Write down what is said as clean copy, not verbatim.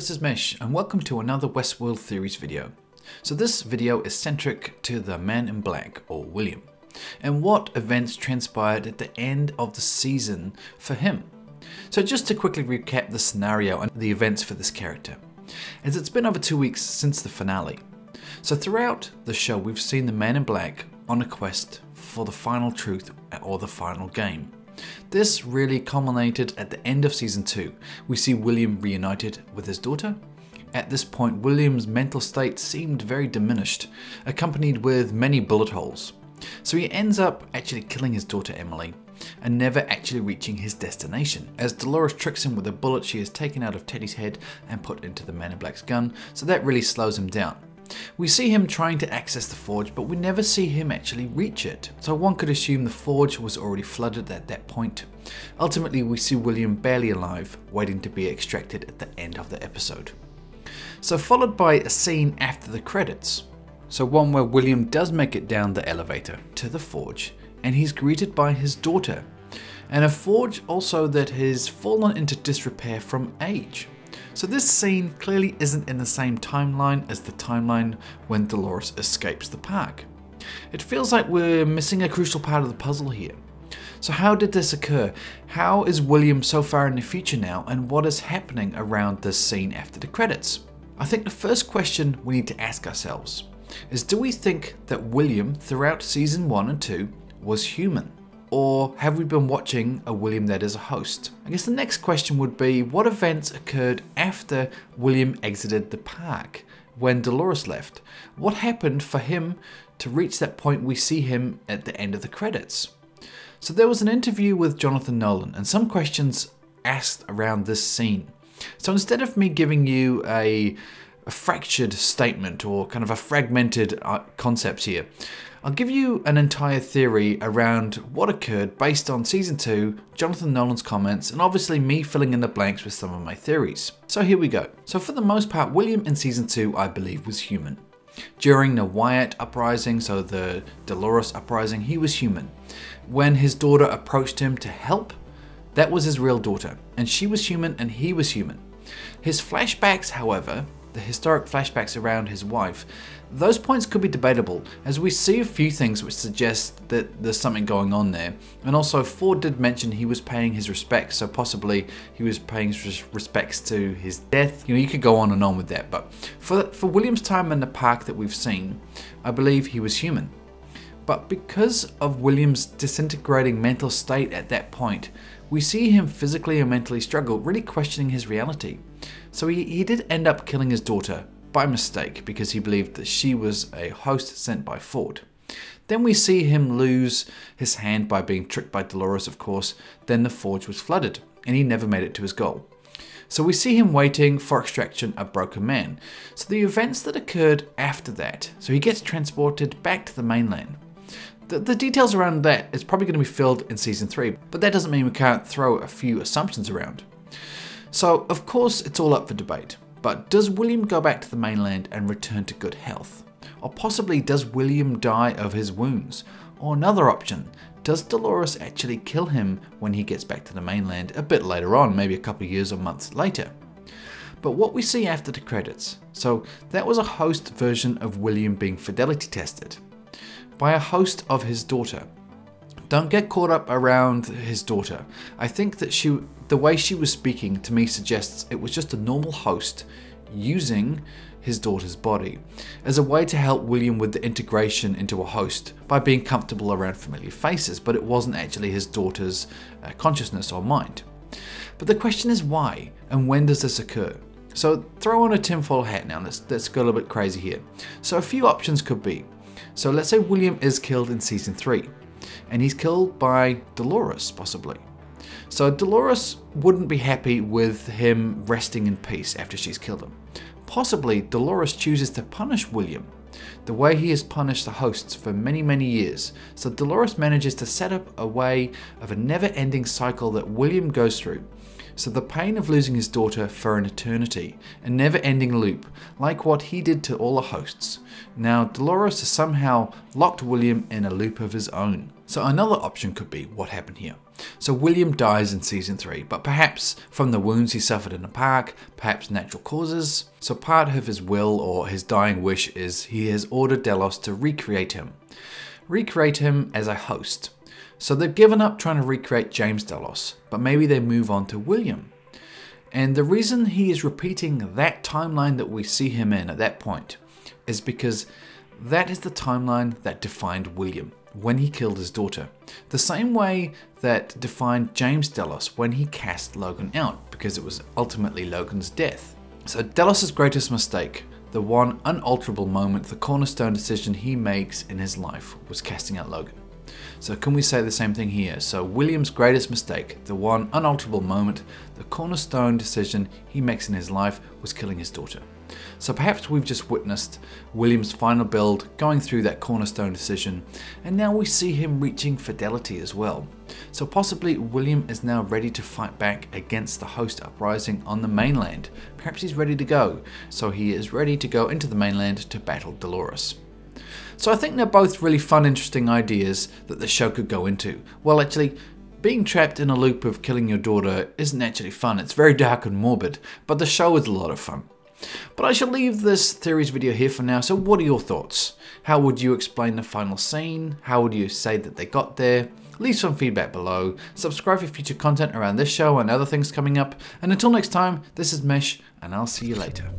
this is Mesh and welcome to another Westworld Theories video. So this video is centric to the Man in Black, or William, and what events transpired at the end of the season for him. So just to quickly recap the scenario and the events for this character, as it's been over 2 weeks since the finale. So throughout the show we've seen the Man in Black on a quest for the final truth or the final game. This really culminated at the end of season 2. We see William reunited with his daughter. At this point, William's mental state seemed very diminished, accompanied with many bullet holes. So he ends up actually killing his daughter Emily and never actually reaching his destination, as Dolores tricks him with a bullet she has taken out of Teddy's head and put into the Man in Black's gun, so that really slows him down. We see him trying to access the forge, but we never see him actually reach it. So one could assume the forge was already flooded at that point. Ultimately, we see William barely alive, waiting to be extracted at the end of the episode. So followed by a scene after the credits. So one where William does make it down the elevator to the forge, and he's greeted by his daughter. And a forge also that has fallen into disrepair from age. So this scene clearly isn't in the same timeline as the timeline when Dolores escapes the park. It feels like we're missing a crucial part of the puzzle here. So how did this occur? How is William so far in the future now, and what is happening around this scene after the credits? I think the first question we need to ask ourselves is, do we think that William throughout season 1 and 2 was human? Or have we been watching a William that is a host? I guess the next question would be, what events occurred after William exited the park when Dolores left? What happened for him to reach that point we see him at the end of the credits? So there was an interview with Jonathan Nolan and some questions asked around this scene. So instead of me giving you a fractured statement or kind of a fragmented concepts here, I'll give you an entire theory around what occurred based on season 2, Jonathan Nolan's comments, and obviously me filling in the blanks with some of my theories. So here we go. So for the most part, William in season 2 I believe was human. During the Wyatt uprising, so the Dolores uprising, he was human. When his daughter approached him to help, that was his real daughter, and she was human and he was human. His flashbacks, however, the historic flashbacks around his wife, those points could be debatable, as we see a few things which suggest that there's something going on there. And also Ford did mention he was paying his respects, so possibly he was paying his respects to his death. You know, you could go on and on with that, but for William's time in the park that we've seen, I believe he was human. But because of William's disintegrating mental state at that point, we see him physically and mentally struggle, really questioning his reality. So he did end up killing his daughter by mistake because he believed that she was a host sent by Ford. Then we see him lose his hand by being tricked by Dolores, of course. Then the forge was flooded and he never made it to his goal. So we see him waiting for extraction, a broken man. So the events that occurred after that, so he gets transported back to the mainland. The details around that is probably going to be filled in season 3, but that doesn't mean we can't throw a few assumptions around. So of course it's all up for debate, but does William go back to the mainland and return to good health? Or possibly does William die of his wounds? Or another option, does Dolores actually kill him when he gets back to the mainland a bit later on, maybe a couple of years or months later? But what we see after the credits, so that was a host version of William being fidelity tested by a host of his daughter. Don't get caught up around his daughter. I think that the way she was speaking to me suggests it was just a normal host using his daughter's body as a way to help William with the integration into a host by being comfortable around familiar faces, but it wasn't actually his daughter's consciousness or mind. But the question is why and when does this occur? So throw on a tinfoil hat now, let's go a little bit crazy here. So a few options could be. So let's say William is killed in season 3 and he's killed by Dolores possibly. So Dolores wouldn't be happy with him resting in peace after she's killed him. Possibly Dolores chooses to punish William the way he has punished the hosts for many years. So Dolores manages to set up a way of a never-ending cycle that William goes through. So the pain of losing his daughter for an eternity, a never-ending loop, like what he did to all the hosts. Now Dolores has somehow locked William in a loop of his own. So another option could be what happened here. So William dies in season 3, but perhaps from the wounds he suffered in the park, perhaps natural causes. So part of his will or his dying wish is he has ordered Delos to recreate him as a host. So they've given up trying to recreate James Delos, but maybe they move on to William. And the reason he is repeating that timeline that we see him in at that point is because that is the timeline that defined William when he killed his daughter. The same way that defined James Delos when he cast Logan out, because it was ultimately Logan's death. So Delos' greatest mistake, the one unalterable moment, the cornerstone decision he makes in his life, was casting out Logan. So can we say the same thing here? So William's greatest mistake, the one unalterable moment, the cornerstone decision he makes in his life, was killing his daughter. So perhaps we've just witnessed William's final build going through that cornerstone decision, and now we see him reaching fidelity as well. So possibly William is now ready to fight back against the host uprising on the mainland. Perhaps he's ready to go. So he is ready to go into the mainland to battle Dolores. So I think they're both really fun, interesting ideas that the show could go into. Well, actually, being trapped in a loop of killing your daughter isn't actually fun. It's very dark and morbid, but the show is a lot of fun. But I shall leave this theories video here for now. So what are your thoughts? How would you explain the final scene? How would you say that they got there? Leave some feedback below. Subscribe for future content around this show and other things coming up. And until next time, this is Mesh, and I'll see you later.